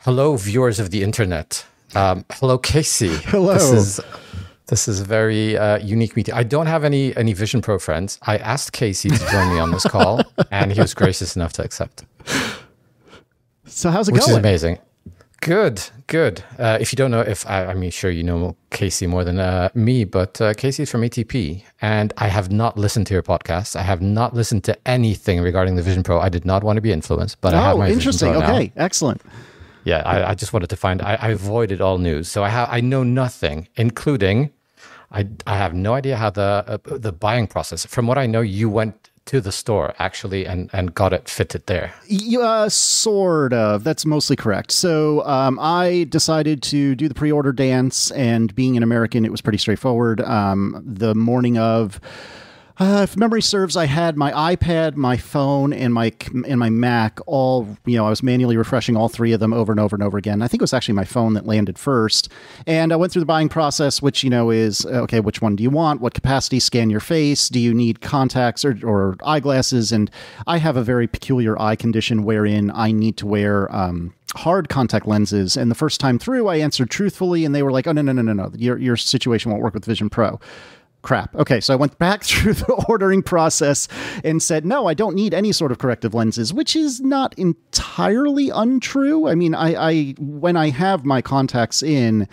Hello, viewers of the internet. Hello, Casey. Hello. This is a very unique meeting. I don't have any Vision Pro friends. I asked Casey to join me on this call, and he was gracious enough to accept. So how's it going? Which is amazing. Good. If you don't know, I'm sure you know Casey more than me, but Casey's from ATP, and I have not listened to your podcast. I have not listened to anything regarding the Vision Pro. I did not want to be influenced, but I have my interesting. Vision Pro Okay, now. Excellent. Yeah, I just wanted to find. I avoided all news, so I know nothing, including I have no idea how the buying process. From what I know, you went to the store actually and got it fitted there. Sort of. That's mostly correct. So I decided to do the pre-order dance, and being an American, it was pretty straightforward. The morning of. If memory serves, I had my iPad, my phone, and my Mac all, I was manually refreshing all three of them over and over and over again. I think it was actually my phone that landed first. And I went through the buying process, which, is, okay, which one do you want? What capacity? Scan your face? Do you need contacts or eyeglasses? And I have a very peculiar eye condition wherein I need to wear hard contact lenses. And the first time through, I answered truthfully, and they were like, oh, no. Your situation won't work with Vision Pro. Crap. Okay, so I went back through the ordering process and said, no, I don't need any sort of corrective lenses, which is not entirely untrue. I mean, I when I have my contacts in,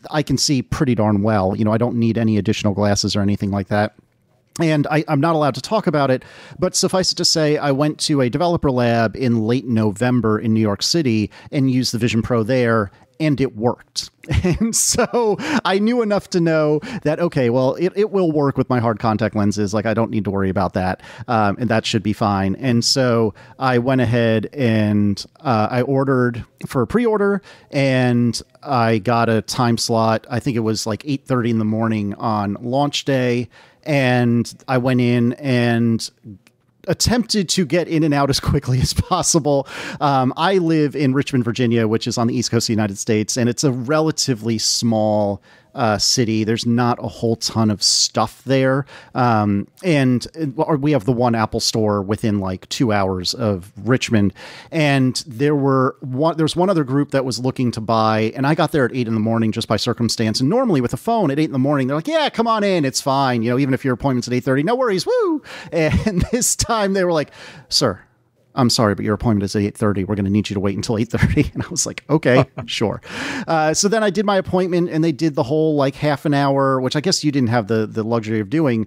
I can see pretty darn well. I don't need any additional glasses or anything like that. And I'm not allowed to talk about it, but suffice it to say, I went to a developer lab in late November in New York City and used the Vision Pro there, and it worked. And so I knew enough to know that, okay, well, it will work with my hard contact lenses. Like, I don't need to worry about that. And that should be fine. And so I went ahead and I ordered for a pre-order, and I got a time slot. I think it was like 8:30 in the morning on launch day. And I went in and attempted to get in and out as quickly as possible. I live in Richmond, Virginia, which is on the East Coast of the United States, and it's a relatively small city. There's not a whole ton of stuff there. And we have the one Apple store within like 2 hours of Richmond. And there was one other group that was looking to buy, and I got there at 8 in the morning just by circumstance. And normally with a phone at 8 in the morning, they're like, yeah, come on in. It's fine. Even if your appointment's at 8:30, no worries. Woo. And this time they were like, sir, I'm sorry, but your appointment is at 8:30. We're going to need you to wait until 8:30. And I was like, okay, sure. So then I did my appointment, and they did the whole like half an hour, which I guess you didn't have the luxury of doing.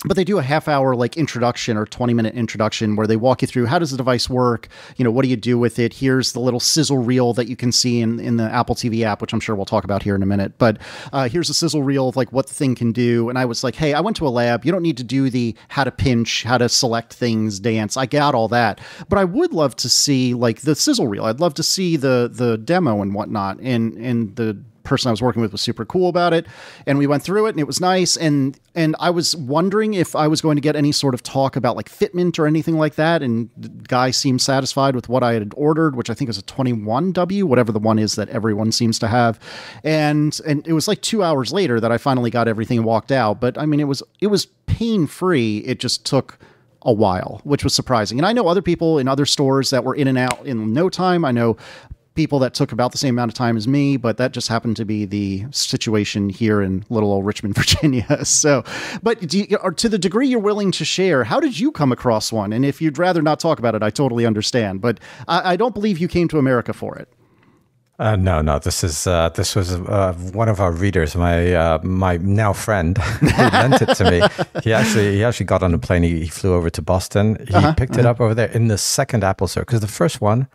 But they do a half hour like introduction or 20-minute introduction where they walk you through, how does the device work? What do you do with it? Here's the little sizzle reel that you can see in the Apple TV app, which I'm sure we'll talk about here in a minute. But here's a sizzle reel of like what the thing can do. And I was like, hey, I went to a lab. You don't need to do the how to pinch, how to select things dance. I got all that. But I would love to see like the sizzle reel. I'd love to see the demo and whatnot. And the person I was working with was super cool about it, and we went through it, and it was nice. And I was wondering if I was going to get any sort of talk about like fitment or anything like that. And the guy seemed satisfied with what I had ordered, which I think is a 21W, whatever the one is that everyone seems to have. And it was like 2 hours later that I finally got everything and walked out. But I mean, it was pain-free. It just took a while, which was surprising. And I know other people in other stores that were in and out in no time. I know people that took about the same amount of time as me, but that just happened to be the situation here in little old Richmond, Virginia. So, but to the degree you're willing to share, how did you come across one? And if you'd rather not talk about it, I totally understand, but I don't believe you came to America for it. No. This was one of our readers, my now friend, who lent it to me. He actually got on a plane. He flew over to Boston. He picked it up over there in the second Apple store, because the first one,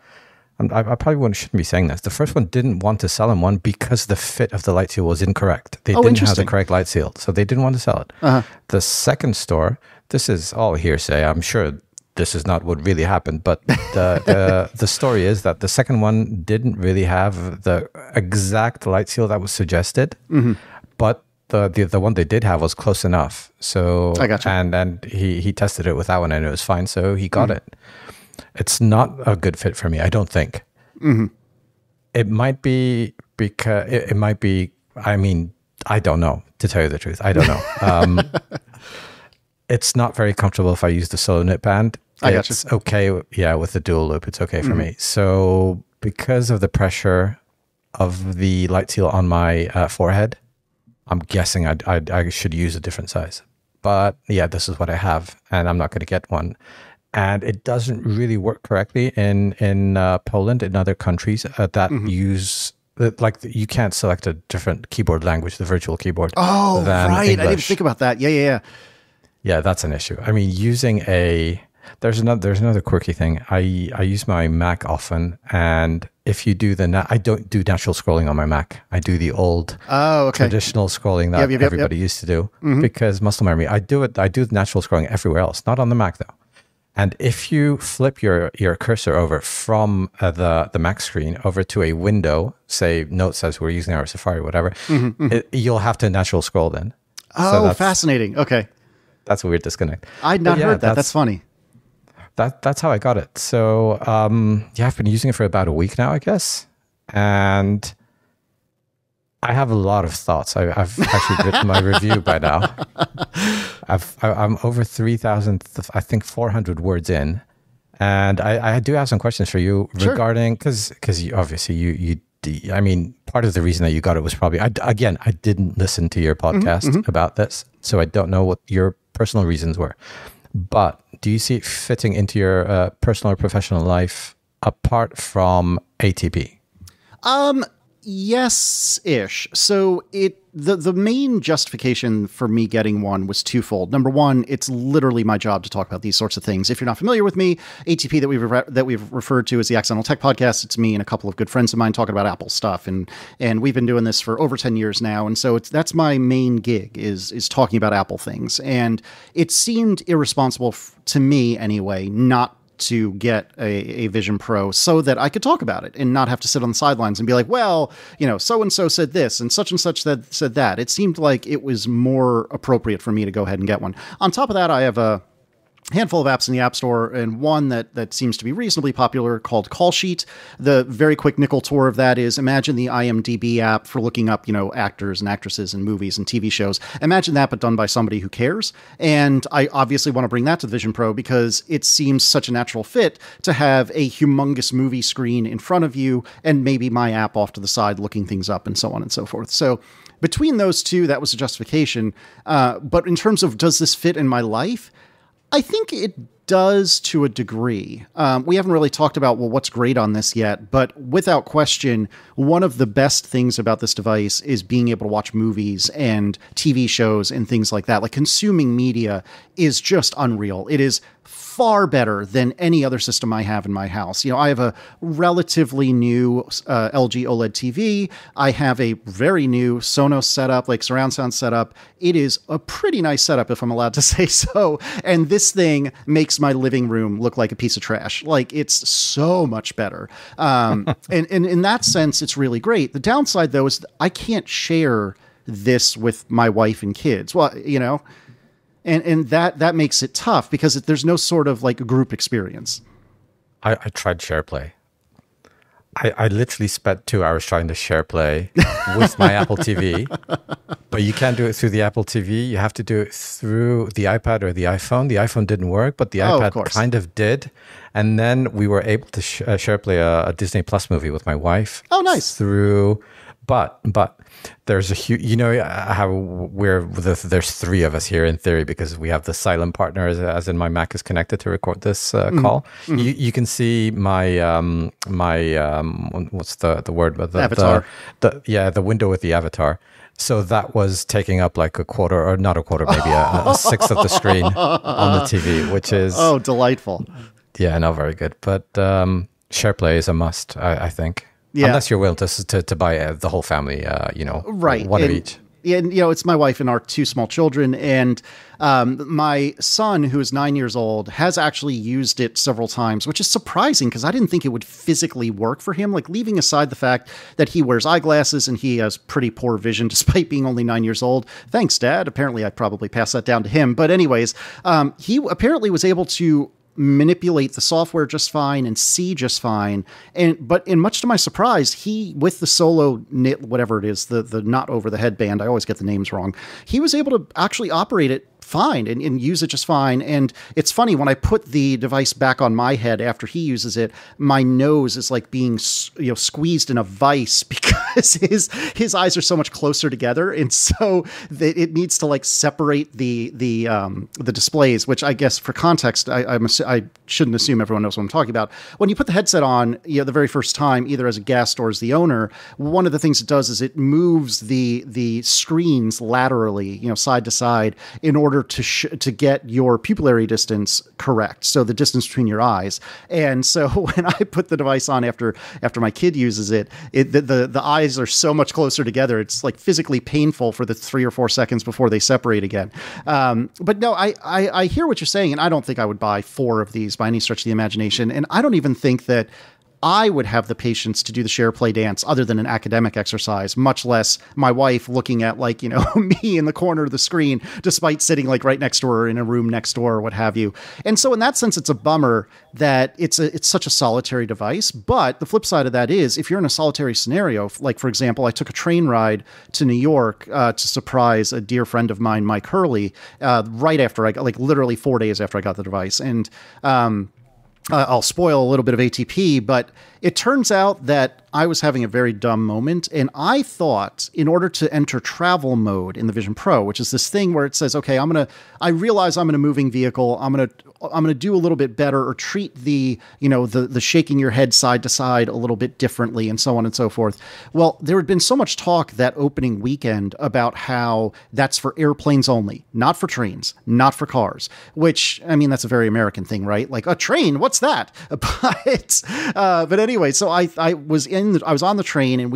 I probably shouldn't be saying this. The first one didn't want to sell him one because the fit of the light seal was incorrect. They didn't have the correct light seal, so they didn't want to sell it. The second store, this is all hearsay. I'm sure this is not what really happened, but the story is that the second one didn't really have the exact light seal that was suggested, but the one they did have was close enough. So I gotcha. And he tested it with that one, and it was fine. So he got it. It's not a good fit for me, I don't think. It might be because it might be. I mean, I don't know, to tell you the truth. I don't know. It's not very comfortable if I use the solo knit band. It's okay. Yeah, with the dual loop, it's okay for me. So because of the pressure of the light seal on my forehead, I'm guessing I should use a different size. But yeah, this is what I have, and I'm not going to get one. And it doesn't really work correctly in Poland, in other countries that use, like, you can't select a different keyboard language, the virtual keyboard. Oh, right. English. I didn't think about that. Yeah. Yeah, that's an issue. I mean, using there's another quirky thing. I use my Mac often, and if you do I don't do natural scrolling on my Mac. I do the old traditional scrolling that everybody used to do because muscle memory. I do the natural scrolling everywhere else, not on the Mac though. And if you flip your cursor over from the Mac screen over to a window, say Notes as we're using our Safari or whatever, you'll have to natural scroll then. Oh, so fascinating. Okay. That's a weird disconnect. I'd not heard that. That's funny. That's how I got it. So I've been using it for about a week now, I guess. And I have a lot of thoughts. I've actually written my review by now. I'm over 3,000, I think 400 words in. And I do have some questions for you regarding, because obviously you, I mean, part of the reason that you got it was probably, I didn't listen to your podcast about this, so I don't know what your personal reasons were. But do you see it fitting into your personal or professional life apart from ATP? Yes-ish. So the main justification for me getting one was twofold. Number one, it's literally my job to talk about these sorts of things. If you're not familiar with me, ATP that we've referred to as the Accidental Tech Podcast, it's me and a couple of good friends of mine talking about Apple stuff, and we've been doing this for over 10 years now, and so that's my main gig is talking about Apple things. And it seemed irresponsible to me anyway not to get a Vision Pro so that I could talk about it and not have to sit on the sidelines and be like, well, so-and-so said this and such said that. It seemed like it was more appropriate for me to go ahead and get one. On top of that, I have a handful of apps in the App Store, and one that seems to be reasonably popular called Call Sheet. The very quick nickel tour of that is, imagine the IMDb app for looking up, actors and actresses and movies and TV shows. Imagine that, but done by somebody who cares. And I obviously want to bring that to the Vision Pro because it seems such a natural fit to have a humongous movie screen in front of you and maybe my app off to the side looking things up and so on and so forth. So between those two, that was a justification. But in terms of does this fit in my life, I think it does to a degree. We haven't really talked about, what's great on this yet, but without question, one of the best things about this device is being able to watch movies and TV shows and things like that. Like, consuming media is just unreal. It is far better than any other system I have in my house. I have a relatively new LG OLED TV. I have a very new Sonos setup, like surround sound setup. It is a pretty nice setup, if I'm allowed to say so. And this thing makes my living room look like a piece of trash. Like, it's so much better. And in that sense, it's really great. The downside, though, is I can't share this with my wife and kids. Well, And that makes it tough because there's no sort of like group experience. I tried SharePlay. I literally spent 2 hours trying to SharePlay with my Apple TV, but you can't do it through the Apple TV. You have to do it through the iPad or the iPhone. The iPhone didn't work, but the iPad kind of did. And then we were able to SharePlay a Disney Plus movie with my wife. Oh, nice. But there's a huge, how there's 3 of us here in theory because we have the silent partner as in my Mac is connected to record this call. Mm-hmm. You can see my what's the word? The avatar. The window with the avatar. So that was taking up like a quarter, or not a quarter, maybe a sixth of the screen on the TV, which is delightful. Yeah, not very good. But SharePlay is a must, I think. Yeah. Unless you're willing to buy the whole family, right. one of each. Yeah, and it's my wife and our 2 small children, and my son, who is 9 years old, has actually used it several times, which is surprising because I didn't think it would physically work for him. Like, leaving aside the fact that he wears eyeglasses and he has pretty poor vision despite being only 9 years old. Thanks, Dad. Apparently, I probably passed that down to him. But anyways, he apparently was able to manipulate the software just fine and see just fine. But in much to my surprise, he, with the solo knit, whatever it is, the not over the headband, I always get the names wrong. He was able to actually operate it fine and use it just fine. And it's funny, when I put the device back on my head after he uses it, my nose is like being squeezed in a vice because his eyes are so much closer together, and so that it needs to like separate the displays. Which I guess for context, I shouldn't assume everyone knows what I'm talking about. When you put the headset on, the very first time, either as a guest or as the owner, one of the things it does is it moves the screens laterally, side to side, in order to get your pupillary distance correct. So the distance between your eyes. And so when I put the device on after my kid uses it, the eyes are so much closer together. It's like physically painful for the 3 or 4 seconds before they separate again. But no, I hear what you're saying, and I don't think I would buy 4 of these by any stretch of the imagination. And I don't even think that I would have the patience to do the share play dance other than an academic exercise, much less my wife looking at me in the corner of the screen, despite sitting like right next to her in a room next door or what have you. And so in that sense, it's a bummer that it's such a solitary device. But the flip side of that is, if you're in a solitary scenario, like for example, I took a train ride to New York to surprise a dear friend of mine, Mike Hurley, right after I got, like literally 4 days after I got the device. And, I'll spoil a little bit of ATP, but it turns out that I was having a very dumb moment, and I thought in order to enter travel mode in the Vision Pro, which is this thing where it says, okay, I realize I'm in a moving vehicle, I'm going to do a little bit better, or treat the shaking your head side to side a little bit differently, and so on and so forth. Well, there had been so much talk that opening weekend about how that's for airplanes only, not for trains, not for cars, which, I mean, that's a very American thing, right? Like, a train, what's that? But anyway, so I was on the train, and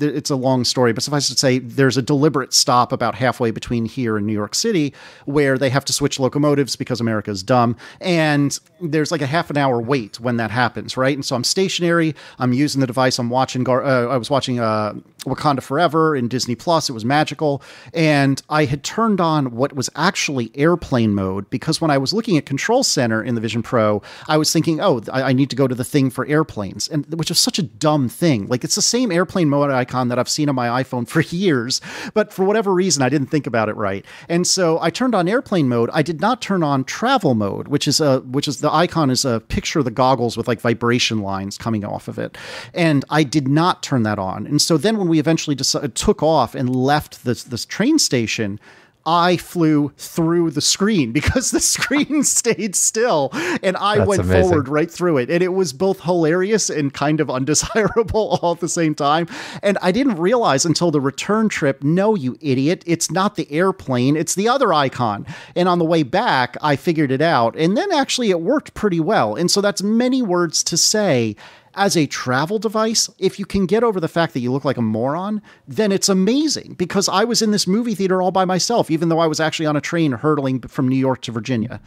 it's a long story, but suffice to say, there's a deliberate stop about halfway between here and New York City where they have to switch locomotives because America's dumb. And there's like a half an hour wait when that happens, right? And so I'm stationary. I'm using the device. I was watching Wakanda Forever in Disney Plus. It was magical. And I had turned on what was actually airplane mode, because when I was looking at Control Center in the Vision Pro, I was thinking, I need to go to the thing for airplanes, and which is such a dumb thing. Like, it's the same airplane mode icon that I've seen on my iPhone for years, but for whatever reason, I didn't think about it right. And so I turned on airplane mode. I did not turn on travel mode, which is the icon is a picture of the goggles with like vibration lines coming off of it. And I did not turn that on. And so then when we eventually took off and left this train station, I flew through the screen because the screen stayed still, and I went forward right through it. And it was both hilarious and kind of undesirable all at the same time. And I didn't realize until the return trip, no, you idiot, it's not the airplane, it's the other icon. And on the way back, I figured it out. And then actually it worked pretty well. And so that's many words to say, as a travel device, if you can get over the fact that you look like a moron, then it's amazing, because I was in this movie theater all by myself, even though I was actually on a train hurtling from New York to Virginia.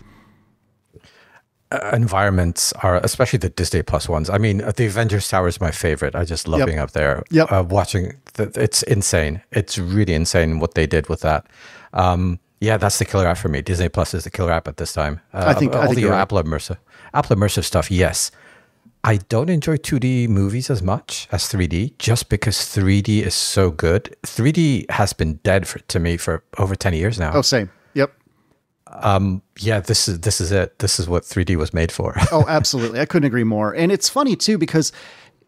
Environments are, especially the Disney Plus ones. I mean, the Avengers Tower is my favorite. I just love being up there. Watching, it's insane. It's really insane what they did with that. Yeah, that's the killer app for me. Disney Plus is the killer app at this time. I think Apple immersive stuff, yes. I don't enjoy 2D movies as much as 3D, just because 3D is so good. 3D has been dead to me for over 10 years now. Oh, same. Yep. Yeah, this is it. This is what 3D was made for. Oh, absolutely. I couldn't agree more. And it's funny too, because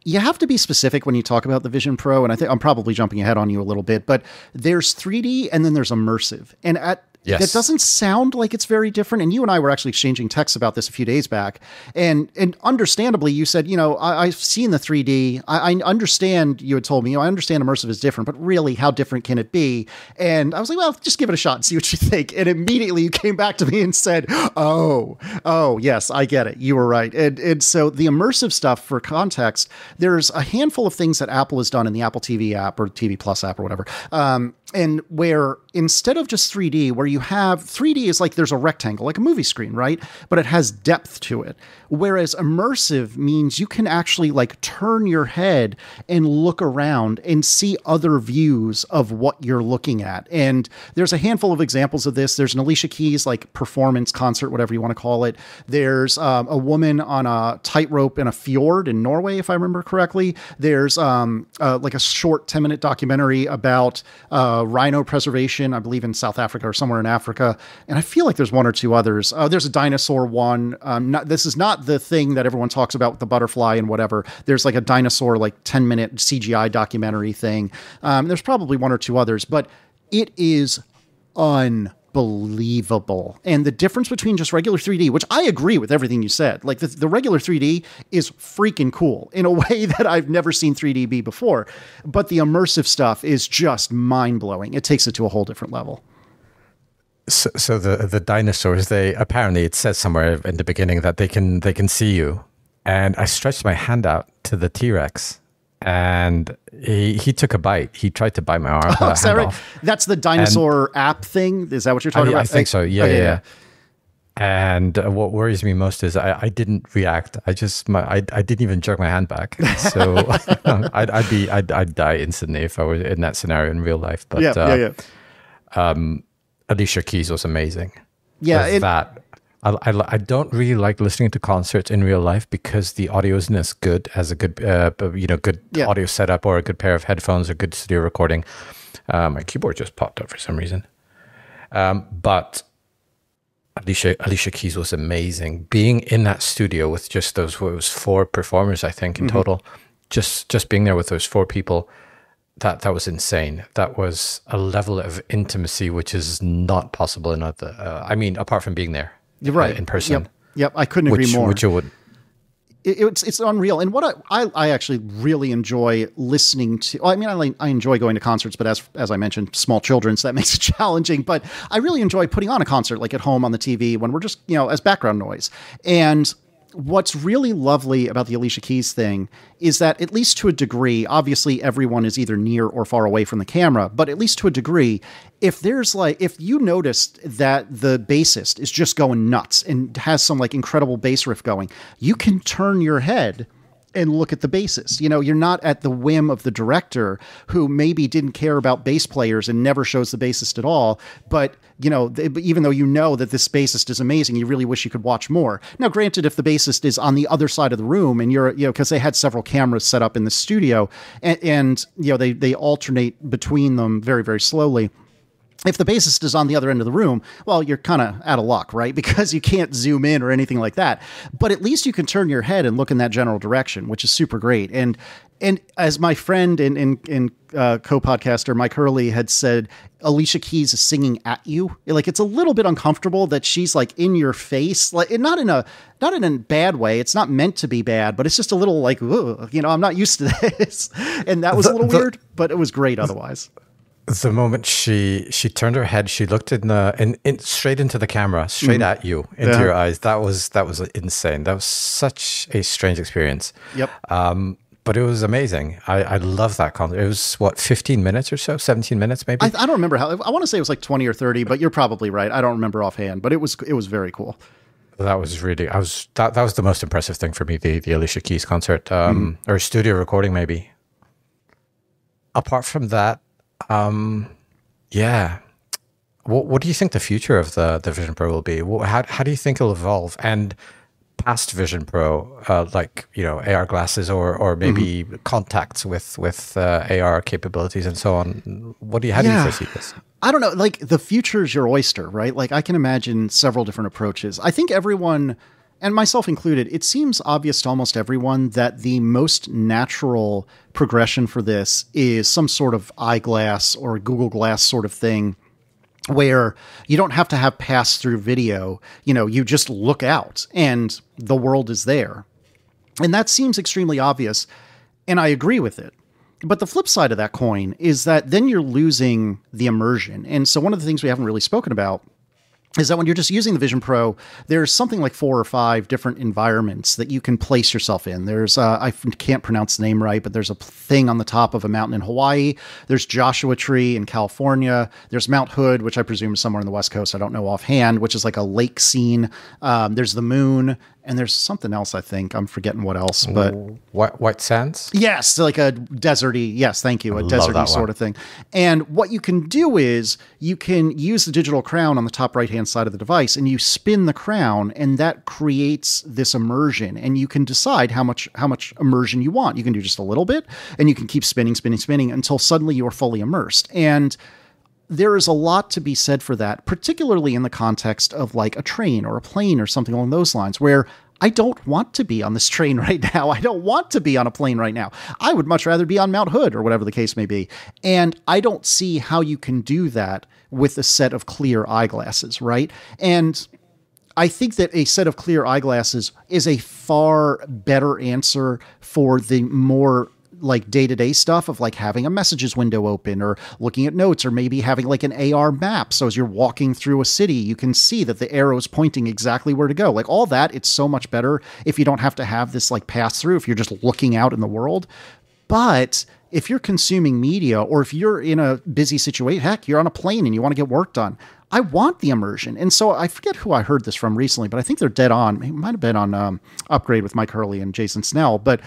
you have to be specific when you talk about the Vision Pro. And I think I'm probably jumping ahead on you a little bit, but there's 3D and then there's immersive. And that doesn't sound like it's very different. And you and I were actually exchanging texts about this a few days back. And understandably, you said, I've seen the 3D. I understand, you had told me, I understand immersive is different, but really, how different can it be? And I was like, well, just give it a shot and see what you think. And immediately you came back to me and said, oh, yes, I get it. You were right. And so the immersive stuff, for context, there's a handful of things that Apple has done in the Apple TV app or TV Plus app or whatever. And where instead of just 3D, where you have 3D is like there's a rectangle, like a movie screen, right? But it has depth to it. Whereas immersive means you can actually like turn your head and look around and see other views of what you're looking at. And there's a handful of examples of this. There's an Alicia Keys like performance concert, whatever you want to call it. There's a woman on a tightrope in a fjord in Norway, if I remember correctly. There's like a short 10-minute documentary about rhino preservation location, I believe in South Africa or somewhere in Africa. And I feel like there's one or two others. There's a dinosaur one. This is not the thing that everyone talks about with the butterfly and whatever. There's like a dinosaur, like 10-minute CGI documentary thing. There's probably one or two others, but it is unbelievable. And the difference between just regular 3D, which I agree with everything you said, like the regular 3D is freaking cool in a way that I've never seen 3D be before. But the immersive stuff is just mind-blowing. It takes it to a whole different level. So the dinosaurs, apparently it says somewhere in the beginning that they can see you. And I stretched my hand out to the T-Rex. And he took a bite. He tried to bite my arm. Oh, is that right? That's the dinosaur app thing? Is that what you're talking about? I think so. Yeah. And what worries me most is I didn't react. I didn't even jerk my hand back. So I'd die instantly if I were in that scenario in real life. But Alicia Keys was amazing. Yeah. I don't really like listening to concerts in real life because the audio isn't as good as a good audio setup or a good pair of headphones or good studio recording. My keyboard just popped up for some reason. But Alicia Keys was amazing. Being in that studio with just it was 4 performers, I think, in total. Just being there with those 4 people, that was insane. That was a level of intimacy which is not possible in other. Apart from being there. You're right. In person. Yep. I couldn't agree more. Which you would. It's unreal. And what I actually really enjoy listening to, I enjoy going to concerts, but as I mentioned, small children, so that makes it challenging. But I really enjoy putting on a concert, like at home on the TV when we're just, as background noise. And what's really lovely about the Alicia Keys thing is that, at least to a degree, obviously everyone is either near or far away from the camera, but at least to a degree, if you noticed that the bassist is just going nuts and has some like incredible bass riff going, you can turn your head and look at the bassist. You're not at the whim of the director, who maybe didn't care about bass players and never shows the bassist at all. But, even though that this bassist is amazing, you really wish you could watch more. Now, granted, if the bassist is on the other side of the room and you're, because they had several cameras set up in the studio and they alternate between them very, very slowly. If the bassist is on the other end of the room, well, you're kind of out of luck, right? Because you can't zoom in or anything like that. But at least you can turn your head and look in that general direction, which is super great. And as my friend and co-podcaster Mike Hurley had said, Alicia Keys is singing at you. Like, it's a little bit uncomfortable that she's like in your face, like not in a bad way. It's not meant to be bad, but it's just a little like, I'm not used to this. And that was a little weird, but it was great otherwise. The moment she turned her head, she looked straight into the camera, straight at you, into your eyes. That was insane. That was such a strange experience. Yep. But it was amazing. I love that concert. It was 15 minutes or so, 17 minutes maybe. I don't remember how. I want to say it was like 20 or 30, but you're probably right. I don't remember offhand, but it was very cool. That was really. That was the most impressive thing for me. The Alicia Keys concert, or studio recording maybe. Apart from that. What do you think the future of the Vision Pro will be? How do you think it'll evolve? And past Vision Pro, AR glasses or maybe contacts with AR capabilities and so on. How do you foresee this? I don't know. Like, the future is your oyster, right? Like, I can imagine several different approaches. I think everyone, and myself included, it seems obvious to almost everyone that the most natural progression for this is some sort of eyeglass or Google Glass sort of thing, where you don't have to have pass-through video. You just look out and the world is there. And that seems extremely obvious, and I agree with it. But the flip side of that coin is that then you're losing the immersion. And so one of the things we haven't really spoken about is that when you're just using the Vision Pro, there's something like 4 or 5 different environments that you can place yourself in. There's, I can't pronounce the name right, but there's a thing on the top of a mountain in Hawaii. There's Joshua Tree in California. There's Mount Hood, which I presume is somewhere in the West Coast. I don't know offhand, which is like a lake scene. There's the moon. And there's something else, I think. I'm forgetting what else, but... White Sands? Yes, like a deserty... Yes, thank you. A deserty sort of thing. And what you can do is you can use the digital crown on the top right-hand side of the device, and you spin the crown, and that creates this immersion. And you can decide how much immersion you want. You can do just a little bit, and you can keep spinning until suddenly you're fully immersed. And there is a lot to be said for that, particularly in the context of like a train or a plane or something along those lines, where I don't want to be on this train right now. I don't want to be on a plane right now. I would much rather be on Mount Hood or whatever the case may be. And I don't see how you can do that with a set of clear eyeglasses, right? And I think that a set of clear eyeglasses is a far better answer for the more like day-to-day stuff of like having a messages window open or looking at notes, or maybe having like an AR map. So as you're walking through a city, you can see that the arrow is pointing exactly where to go. Like all that, it's so much better if you don't have to have this like pass through, if you're just looking out in the world. But if you're consuming media, or if you're in a busy situation, heck, you're on a plane and you want to get work done, I want the immersion. And so I forget who I heard this from recently, but I think they're dead on. It might have been on Upgrade with Mike Hurley and Jason Snell. But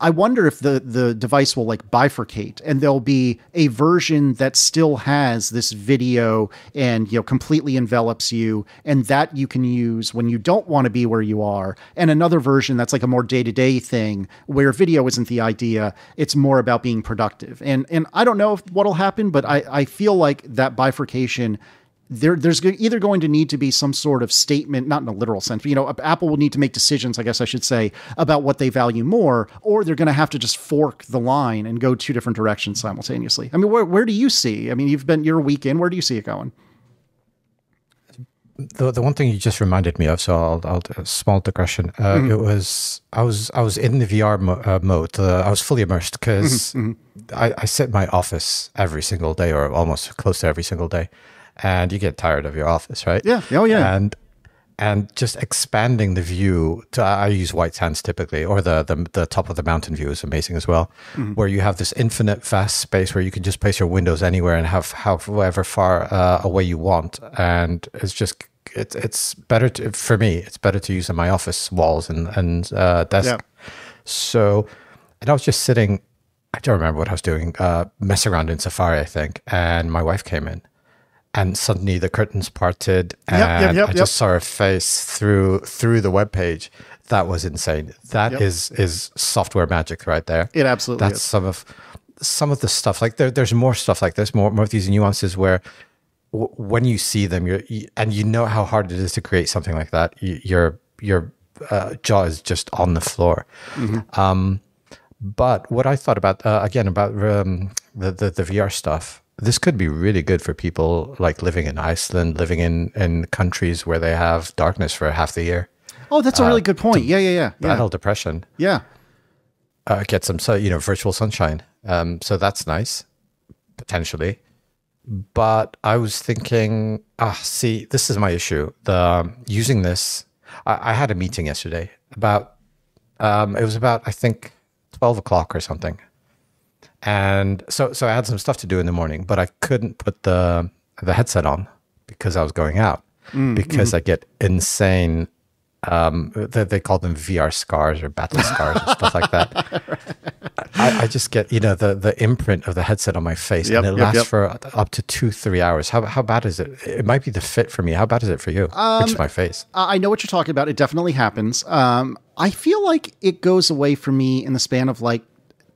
I wonder if the device will like bifurcate, and there'll be a version that still has this video and, you know, completely envelops you, and that you can use when you don't want to be where you are. And another version that's like a more day-to-day thing where video isn't the idea. It's more about being productive. And I don't know what'll happen, but I feel like that bifurcation, there's either going to need to be some sort of statement, not in a literal sense, but, you know, Apple will need to make decisions, I guess I should say, about what they value more, or they're going to have to just fork the line and go two different directions simultaneously. I mean, where do you see? I mean, you're a week in. Where do you see it going? The one thing you just reminded me of, so I'll a small digression. It was I was in the VR mode. I was fully immersed because I sit in my office every single day, or almost close to every single day. And you get tired of your office, right? Yeah. Oh, yeah. And just expanding the view to, I use white sands typically, or the top of the mountain view is amazing as well, where you have this infinite vast space where you can just place your windows anywhere and have however far away you want. And it's just, it's better to, for me, it's better to use in my office walls and desk. Yeah. So, and I was just sitting, I don't remember what I was doing, messing around in Safari, I think. And my wife came in. And suddenly the curtains parted, and I just saw her face through the webpage. That was insane. That is software magic right there. It absolutely That's is. some of the stuff. Like there's more stuff like this, more of these nuances where when you see them, and you know how hard it is to create something like that. Your jaw is just on the floor. But what I thought about again about the VR stuff. This could be really good for people like living in Iceland, living in countries where they have darkness for half the year. Oh, that's a really good point. Yeah. Battle depression. Yeah. Get some, virtual sunshine. So that's nice, potentially. But I was thinking, see, this is my issue. Using this, I had a meeting yesterday about, it was about, I think, 12 o'clock or something. And so I had some stuff to do in the morning, but I couldn't put the headset on because I was going out because I get insane. They call them VR scars or battle scars or stuff like that. I just get the imprint of the headset on my face, and it lasts for up to 2-3 hours. How bad is it? It might be the fit for me. How bad is it for you? Which is my face. I know what you're talking about. It definitely happens. I feel like it goes away for me in the span of like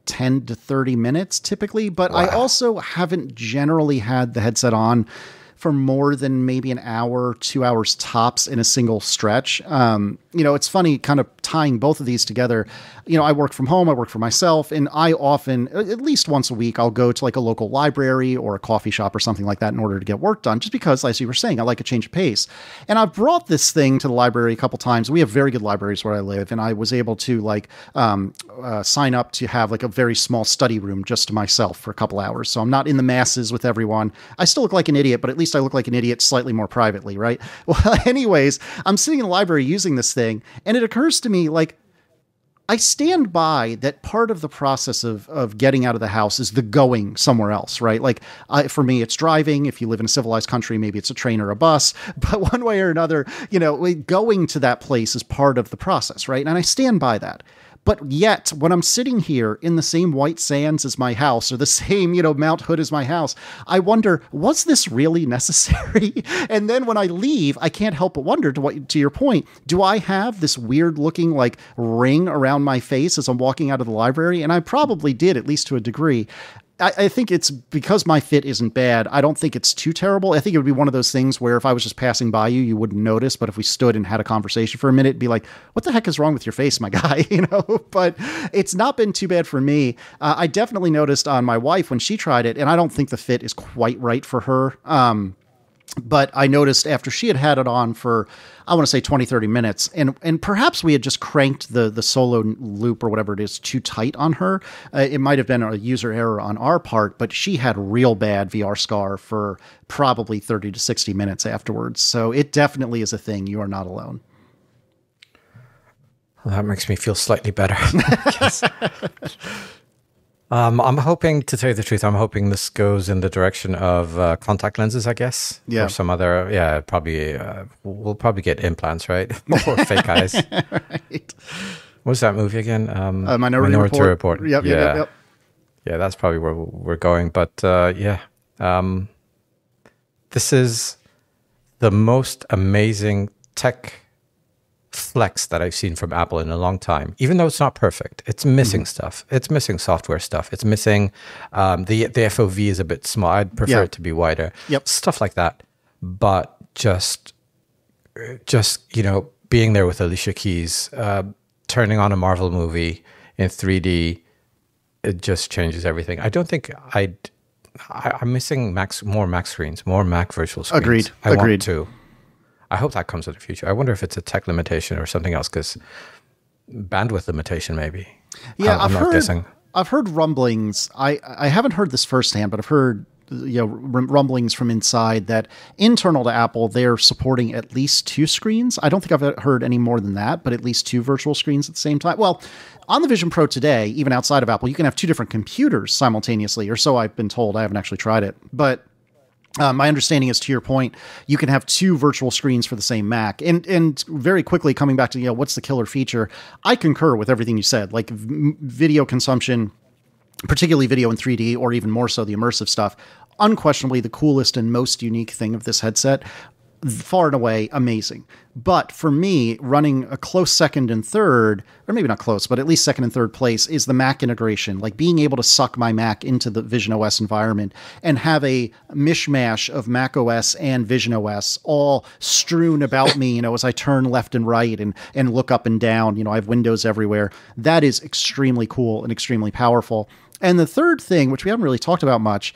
10 to 30 minutes typically, but wow. I also haven't generally had the headset on for more than maybe an hour, 2 hours tops in a single stretch. It's funny kind of tying both of these together. I work from home, I work for myself, and I often, at least once a week, I'll go to like a local library or a coffee shop or something like that in order to get work done, just because, as you were saying, I like a change of pace. And I've brought this thing to the library a couple times. We have very good libraries where I live, and I was able to sign up to have like a very small study room just to myself for a couple hours. So I'm not in the masses with everyone. I still look like an idiot, but at least I look like an idiot slightly more privately, right? Well, anyways, I'm sitting in the library using this thing, and it occurs to me, like, I stand by that part of the process of getting out of the house is the going somewhere else, right? Like, for me, it's driving. If you live in a civilized country, maybe it's a train or a bus. But one way or another, going to that place is part of the process, right? And I stand by that. But yet, when I'm sitting here in the same white sands as my house, or the same, Mount Hood as my house, I wonder, was this really necessary? And then when I leave, I can't help but wonder, to your point, do I have this weird looking like ring around my face as I'm walking out of the library? And I probably did, at least to a degree. I think it's because my fit isn't bad. I don't think it's too terrible. I think it would be one of those things where if I was just passing by you, you wouldn't notice. But if we stood and had a conversation for a minute, it'd be like, what the heck is wrong with your face, my guy? But it's not been too bad for me. I definitely noticed on my wife when she tried it, and I don't think the fit is quite right for her. But I noticed after she had it on for, I want to say 20, 30 minutes, and perhaps we had just cranked the solo loop or whatever it is too tight on her. It might have been a user error on our part, but she had real bad VR scar for probably 30 to 60 minutes afterwards. So it definitely is a thing. You are not alone. Well, that makes me feel slightly better. I'm hoping, to tell you the truth, I'm hoping this goes in the direction of contact lenses, I guess. Yeah. Or some other, probably, we'll probably get implants, right? Or fake eyes. Right. What was that movie again? Minority Report. Yep. Yeah, that's probably where we're going. But this is the most amazing tech flex that I've seen from Apple in a long time. Even though it's not perfect, it's missing stuff. It's missing software stuff. It's missing the FOV is a bit small. I'd prefer it to be wider. Yep. Stuff like that. But just being there with Alicia Keys, turning on a Marvel movie in 3D, it just changes everything. I don't think I'm missing more Mac screens, more Mac virtual screens. Agreed. I want to. I hope that comes in the future. I wonder if it's a tech limitation or something else, because bandwidth limitation maybe. Yeah, I'm not guessing. I've heard rumblings. I haven't heard this firsthand, but I've heard rumblings from inside that internal to Apple, they're supporting at least 2 screens. I don't think I've heard any more than that, but at least 2 virtual screens at the same time. Well, on the Vision Pro today, even outside of Apple, you can have 2 different computers simultaneously, or so I've been told. I haven't actually tried it, but my understanding is, to your point, you can have 2 virtual screens for the same Mac. And very quickly, coming back to, what's the killer feature? I concur with everything you said, like video consumption, particularly video in 3D, or even more so the immersive stuff. Unquestionably the coolest and most unique thing of this headset. Far and away amazing. But for me, running a close second and third, or maybe not close, but at least second and third place, is the Mac integration, like being able to suck my Mac into the Vision OS environment and have a mishmash of Mac OS and Vision OS all strewn about me, as I turn left and right and look up and down. I have windows everywhere. That is extremely cool and extremely powerful. And the third thing, which we haven't really talked about much,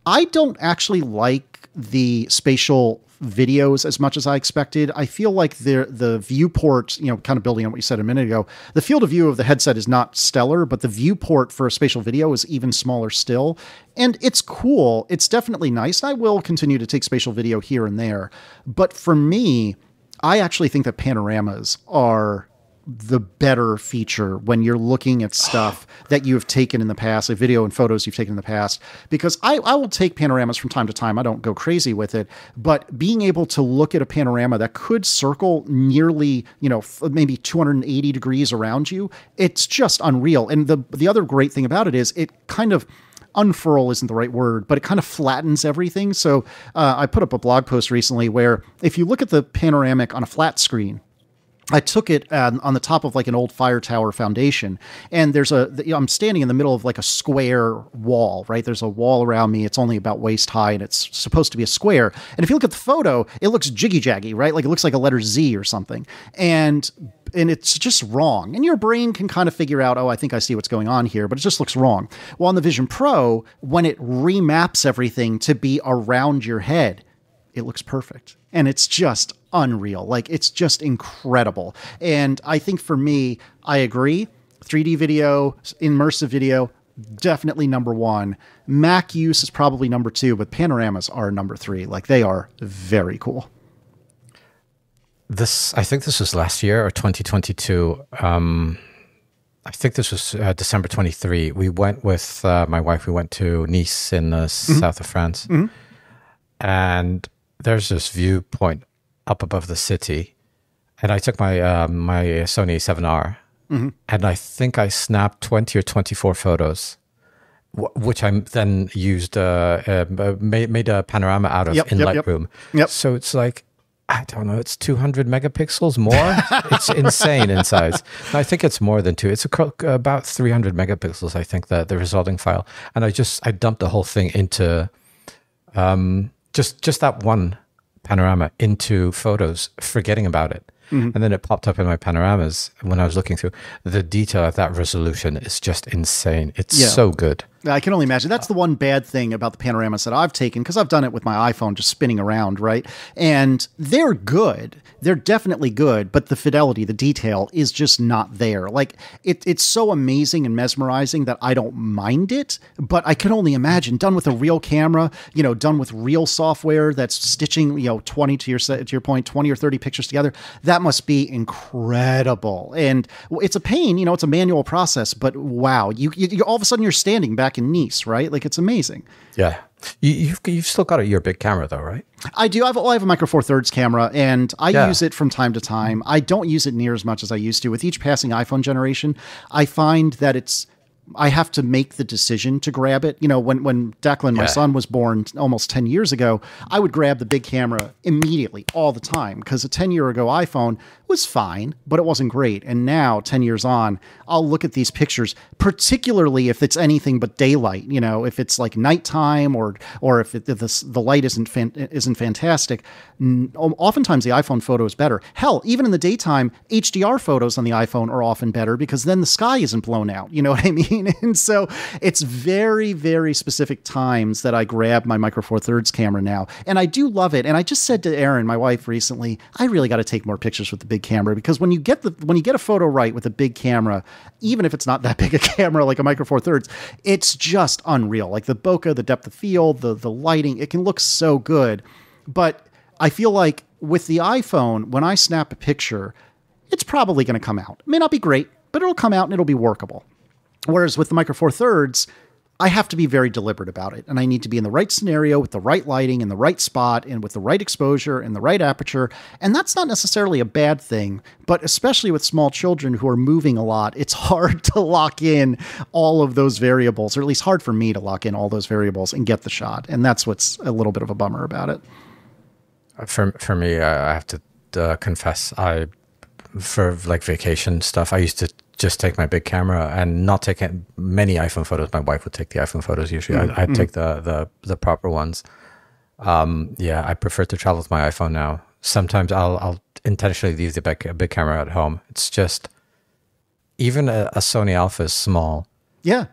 I don't actually like the spatial videos as much as I expected. I feel like the viewport, kind of building on what you said a minute ago, the field of view of the headset is not stellar, but the viewport for a spatial video is even smaller still. And it's cool. It's definitely nice. I will continue to take spatial video here and there. But for me, I actually think that panoramas are the better feature when you're looking at stuff that you've taken in the past, like video and photos you've taken in the past, because I will take panoramas from time to time. I don't go crazy with it, but being able to look at a panorama that could circle nearly, maybe 280 degrees around you, it's just unreal. And the other great thing about it is it kind of unfurl isn't the right word, but it kind of flattens everything. So I put up a blog post recently where if you look at the panoramic on a flat screen, I took it on the top of like an old fire tower foundation, and I'm standing in the middle of like a square wall, right? There's a wall around me. It's only about waist high, and it's supposed to be a square. And if you look at the photo, it looks jiggy-jaggy, right? Like it looks like a letter Z or something. And it's just wrong. And your brain can kind of figure out, I think I see what's going on here, but it just looks wrong. Well, on the Vision Pro, when it remaps everything to be around your head, it looks perfect. And it's just unreal. Like, it's just incredible. And I think for me, I agree. 3D video, immersive video, definitely number 1. Mac use is probably number 2, but panoramas are number 3. Like, they are very cool. I think this was last year or 2022. I think this was December 23. We went with my wife. We went to Nice in the south of France. Mm-hmm. And there's this viewpoint up above the city. And I took my my Sony A7R. Mm-hmm. And I think I snapped 20 or 24 photos, which I then used, made a panorama out of in Lightroom. Yep. So it's like, I don't know, it's 200 megapixels more. It's insane in size. I think it's more than two. It's about 300 megapixels, I think, the resulting file. And I dumped the whole thing into just that one panorama into Photos, forgetting about it. And then it popped up in my panoramas when I was looking through. The detail at that resolution is just insane. It's so good. I can only imagine. That's the one bad thing about the panoramas that I've taken, because I've done it with my iPhone just spinning around, right? And they're good. They're definitely good, but the fidelity, the detail is just not there. Like, it's so amazing and mesmerizing that I don't mind it, but I can only imagine, done with a real camera, done with real software that's stitching, 20 to your point, 20 or 30 pictures together, that must be incredible. And it's a pain, it's a manual process, but wow, you all of a sudden you're standing back in Nice, right? Like, it's amazing. Yeah. You've still got your big camera though, right? I do. I have a Micro Four Thirds camera, and I use it from time to time. I don't use it near as much as I used to. With each passing iPhone generation, I find that I have to make the decision to grab it. When Declan, my son, was born almost 10 years ago, I would grab the big camera immediately all the time, because a 10-year ago iPhone was fine, but it wasn't great. And now, 10 years on, I'll look at these pictures, particularly if it's anything but daylight, if it's like nighttime or if the light isn't fantastic. Oftentimes the iPhone photo is better. Hell, even in the daytime, HDR photos on the iPhone are often better, because then the sky isn't blown out. You know what I mean? And so it's very, very specific times that I grab my Micro Four Thirds camera now. And I do love it. And I just said to Erin, my wife, recently, I really got to take more pictures with the big camera, because when you get a photo right with a big camera, even if it's not that big a camera like a Micro Four Thirds, it's just unreal. Like the bokeh, the depth of field, the lighting, it can look so good. But I feel like with the iPhone, when I snap a picture, it's probably going to come out. It may not be great, but it'll come out and it'll be workable. Whereas with the Micro Four Thirds, I have to be very deliberate about it. And I need to be in the right scenario with the right lighting in the right spot and with the right exposure and the right aperture. And that's not necessarily a bad thing, but especially with small children who are moving a lot, it's hard to lock in all of those variables, or at least hard for me to lock in all those variables and get the shot. And that's what's a little bit of a bummer about it. For me, I have to confess, for like vacation stuff, I used to just take my big camera and not take many iPhone photos. My wife would take the iPhone photos usually. I'd take the proper ones. I prefer to travel with my iPhone now. Sometimes I'll intentionally leave the big camera at home. It's just, even a Sony Alpha is small. Yeah.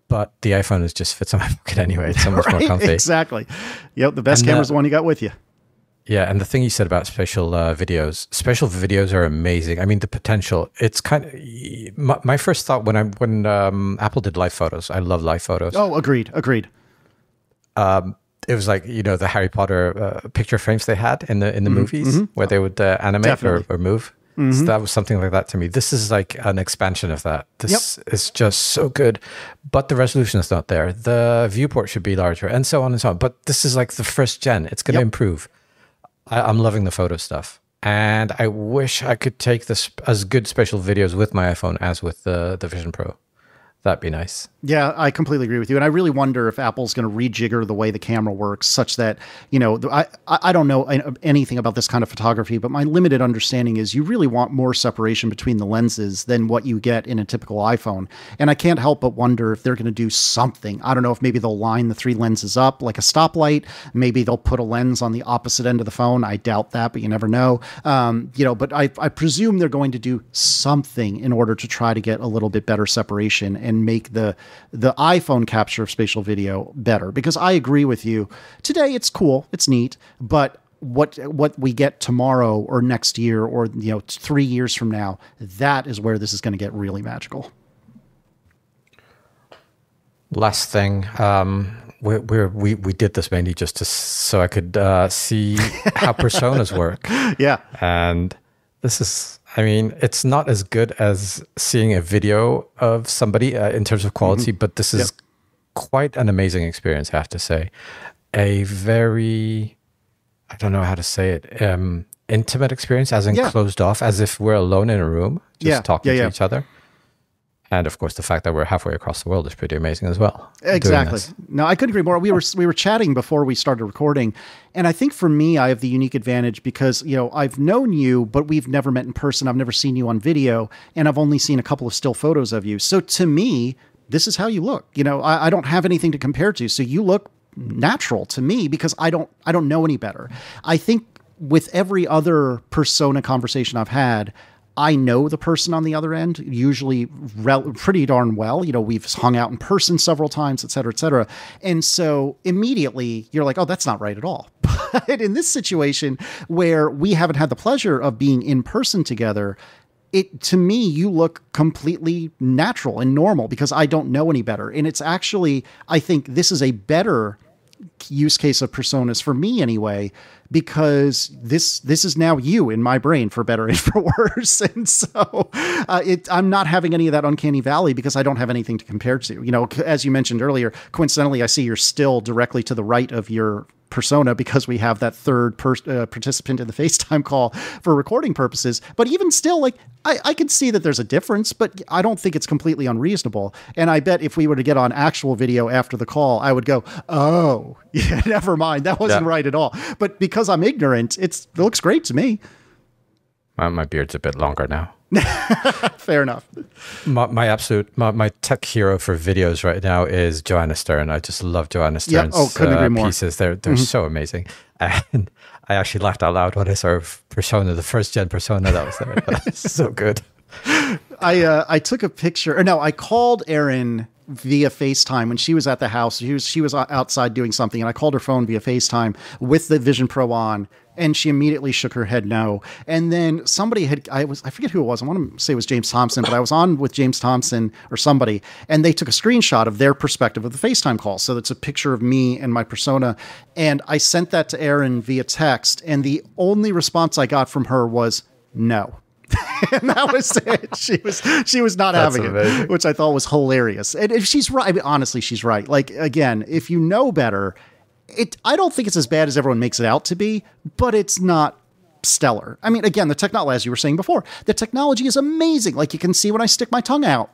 But the iPhone just fits in my pocket anyway. It's so much more comfy. Exactly. Yep, the best camera is the one you got with you. Yeah, and the thing you said about spatial videos are amazing. I mean, the potential, it's kind of, my first thought when Apple did live photos, I love live photos. Oh, agreed. It was like, the Harry Potter picture frames they had in the movies where they would animate or move. So that was something like that to me. This is like an expansion of that. This is just so good, but the resolution is not there. The viewport should be larger, and so on and so on. But this is like the first gen. It's going to improve. I'm loving the photo stuff, and I wish I could take this as good spatial videos with my iPhone as with the Vision Pro. That'd be nice. Yeah, I completely agree with you. And I really wonder if Apple's going to rejigger the way the camera works such that, I don't know anything about this kind of photography, but my limited understanding is you really want more separation between the lenses than what you get in a typical iPhone. And I can't help but wonder if they're going to do something. I don't know if maybe they'll line the three lenses up like a stoplight. Maybe they'll put a lens on the opposite end of the phone. I doubt that, but you never know. But I presume they're going to do something in order to try to get a little bit better separation and make the iPhone capture of spatial video better. Because I agree with you. Today it's cool, it's neat, but what we get tomorrow or next year or 3 years from now, that is where this is going to get really magical. Last thing, we did this mainly just so I could see how personas work. Yeah, and this is. I mean, it's not as good as seeing a video of somebody in terms of quality, but this is quite an amazing experience, I have to say. A very, I don't know how to say it, intimate experience, as in closed off, as if we're alone in a room, just talking to each other. And of course, the fact that we're halfway across the world is pretty amazing as well. Exactly. No, I couldn't agree more. We were chatting before we started recording, and I think for me, I have the unique advantage because, you know, I've known you, but we've never met in person. I've never seen you on video, and I've only seen a couple of still photos of you. So to me, this is how you look. You know, I don't have anything to compare to. So you look natural to me because I don't know any better. I think with every other persona conversation I've had, I know the person on the other end, usually pretty darn well. You know, we've hung out in person several times, et cetera, et cetera. And so immediately you're like, oh, that's not right at all. But in this situation where we haven't had the pleasure of being in person together, to me, you look completely natural and normal because I don't know any better. And it's actually, I think this is a better use case of personas for me anyway, because this is now you in my brain, for better and for worse. And so I'm not having any of that uncanny valley because I don't have anything to compare to. You know, as you mentioned earlier, coincidentally, I see you're still directly to the right of your persona because we have that third participant in the FaceTime call for recording purposes. But even still, like, I can see that there's a difference, but I don't think it's completely unreasonable. And I bet if we were to get on actual video after the call, I would go, oh, yeah, never mind. That wasn't right at all. But because I'm ignorant, it looks great to me. My beard's a bit longer now. Fair enough. My tech hero for videos right now is Joanna Stern. I just love Joanna Stern's pieces. They're so amazing. And I actually laughed out loud when I saw Persona, the first gen Persona that was there. It's so good. I took a picture, or no, I called Erin via FaceTime when she was at the house. She was outside doing something, and I called her phone via FaceTime with the Vision Pro on, and she immediately shook her head no. And then somebody I forget who it was. I want to say it was James Thompson, but I was on with James Thompson or somebody, and they took a screenshot of their perspective of the FaceTime call. So it's a picture of me and my persona. And I sent that to Erin via text, and the only response I got from her was no. And that was it. She was not having it, which I thought was hilarious. And if she's right, I mean, honestly, she's right. Like, again, if you know better, I don't think it's as bad as everyone makes it out to be, but it's not stellar. I mean, again, the technology, as you were saying before, the technology is amazing. Like, you can see when I stick my tongue out.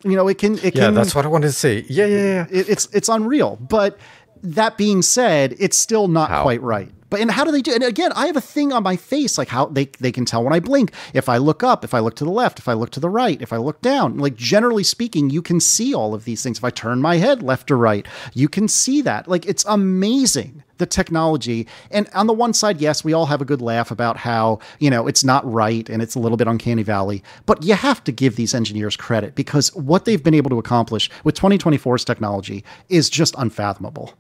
You know, it can. Yeah, that's what I wanted to see. Yeah. It's unreal. But that being said, it's still not quite right. And how do they do it? And again, I have a thing on my face, like how they can tell when I blink. If I look up, if I look to the left, if I look to the right, if I look down, like generally speaking, you can see all of these things. If I turn my head left or right, you can see that. Like, it's amazing, the technology. And on the one side, yes, we all have a good laugh about how, you know, it's not right and it's a little bit uncanny valley, but you have to give these engineers credit because what they've been able to accomplish with 2024's technology is just unfathomable.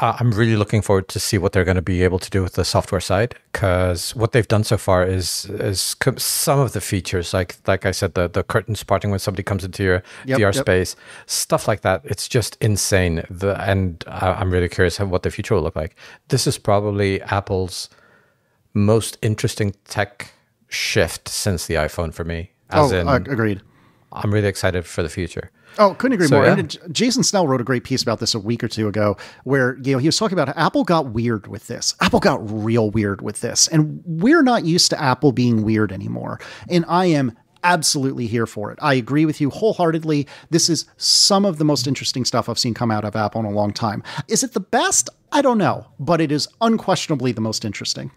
I'm really looking forward to see what they're going to be able to do with the software side, because what they've done so far is some of the features, like I said, the curtains parting when somebody comes into your VR space, stuff like that. It's just insane. And I'm really curious what the future will look like. This is probably Apple's most interesting tech shift since the iPhone for me. Agreed. I'm really excited for the future. Oh, couldn't agree more. Yeah. And Jason Snell wrote a great piece about this a week or two ago where, you know, he was talking about how Apple got weird with this. Apple got real weird with this. And we're not used to Apple being weird anymore. And I am absolutely here for it. I agree with you wholeheartedly. This is some of the most interesting stuff I've seen come out of Apple in a long time. Is it the best? I don't know. But it is unquestionably the most interesting.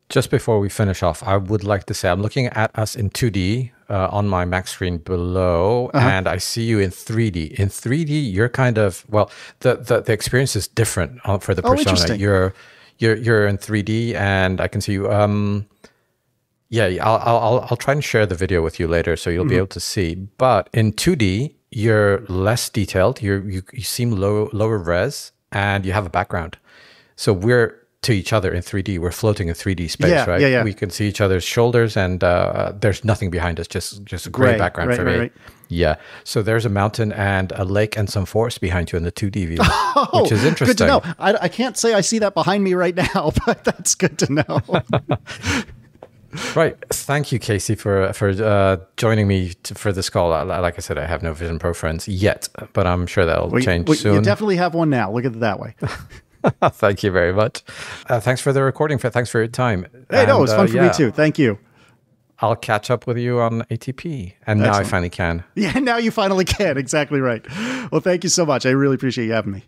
Just before we finish off, I would like to say I'm looking at us in 2D on my Mac screen below, and I see you in 3D. In 3D, you're kind of, well, the experience is different for the persona. You're in 3D, and I can see you. I'll try and share the video with you later, so you'll be able to see. But in 2D, you're less detailed. You seem lower res, and you have a background. So we're to each other in 3D. We're floating in 3D space, right? Yeah. We can see each other's shoulders, and there's nothing behind us, just a great background for me. Right. Yeah. So there's a mountain and a lake and some forest behind you in the 2D view, which is interesting. Good to know. I can't say I see that behind me right now, but that's good to know. Right. Thank you, Casey, for joining me for this call. Like I said, I have no Vision Pro friends yet, but I'm sure that'll change soon. You definitely have one now. Look at it that way. Thank you very much. Thanks for the recording. Thanks for your time. Hey, no, it was fun for me too. Thank you. I'll catch up with you on ATP. And now I finally can. Yeah, now you finally can. Exactly right. Well, thank you so much. I really appreciate you having me.